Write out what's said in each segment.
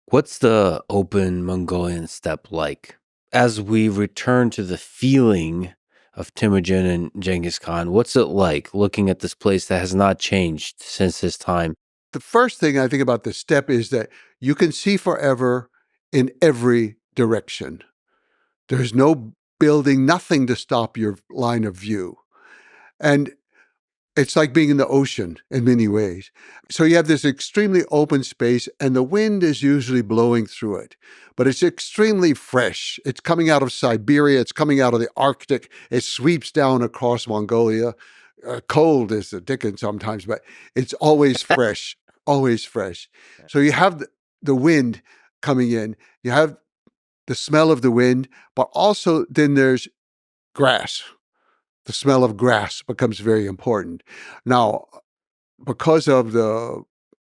What's the open Mongolian steppe like? As we return to the feeling of Temujin and Genghis Khan, what's it like looking at this place that has not changed since his time? The first thing I think about the steppe is that you can see forever in every direction. There's no building, nothing to stop your line of view. And it's like being in the ocean in many ways. So you have this extremely open space, and the wind is usually blowing through it, but it's extremely fresh. It's coming out of Siberia, it's coming out of the Arctic, it sweeps down across Mongolia. Cold is the dickens sometimes, but it's always fresh, always fresh. So you have the wind coming in, you have the smell of the wind, but also then there's grass. The smell of grass becomes very important. Now, because of the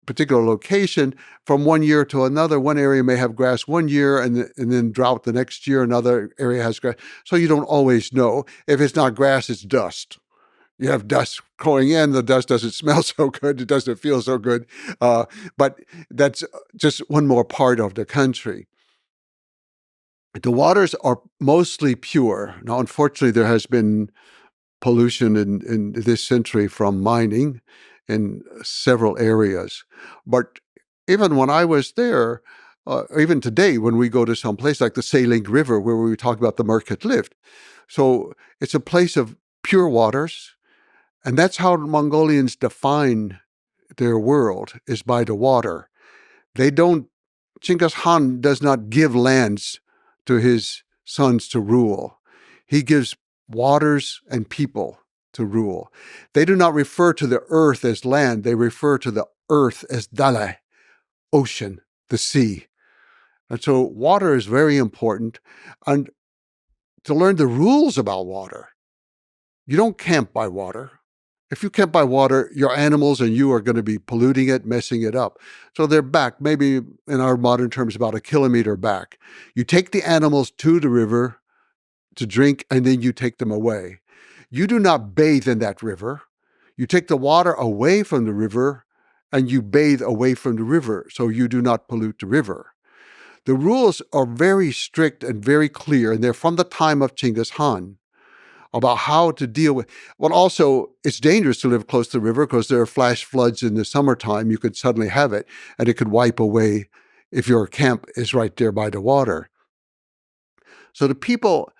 particular location, from one year to another, one area may have grass one year and then drought the next year, another area has grass. So you don't always know. If it's not grass, it's dust. You have dust going in, the dust doesn't smell so good, it doesn't feel so good. But that's just one more part of the country. The waters are mostly pure. Now, unfortunately, there has been pollution in this century from mining in several areas. But even when I was there, even today, when we go to some place like the Sailing River, where we talk about the Market Lift, so it's a place of pure waters, and that's how Mongolians define their world, is by the water. They don't, Genghis Khan does not give lands to his sons to rule. He gives waters and people to rule. They do not refer to the earth as land. They refer to the earth as dale, ocean, the sea. And so water is very important. And to learn the rules about water, you don't camp by water. If you camp by water, your animals and you are going to be polluting it, messing it up. So they're back, maybe in our modern terms, about a kilometer back. You take the animals to the river to drink, and then you take them away. You do not bathe in that river. You take the water away from the river, and you bathe away from the river, so you do not pollute the river. The rules are very strict and very clear, and they're from the time of Genghis Khan, about how to deal with. Well, also, it's dangerous to live close to the river because there are flash floods in the summertime. You could suddenly have it, and it could wipe away if your camp is right there by the water. So the people,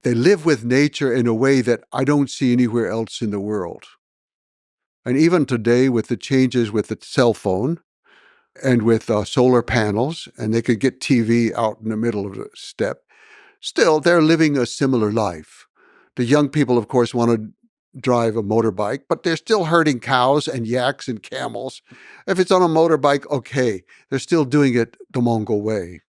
they live with nature in a way that I don't see anywhere else in the world. And even today, with the changes with the cell phone and with solar panels, and they could get TV out in the middle of the steppe, still, they're living a similar life. The young people, of course, want to drive a motorbike, but they're still herding cows and yaks and camels. If it's on a motorbike, okay, they're still doing it the Mongol way.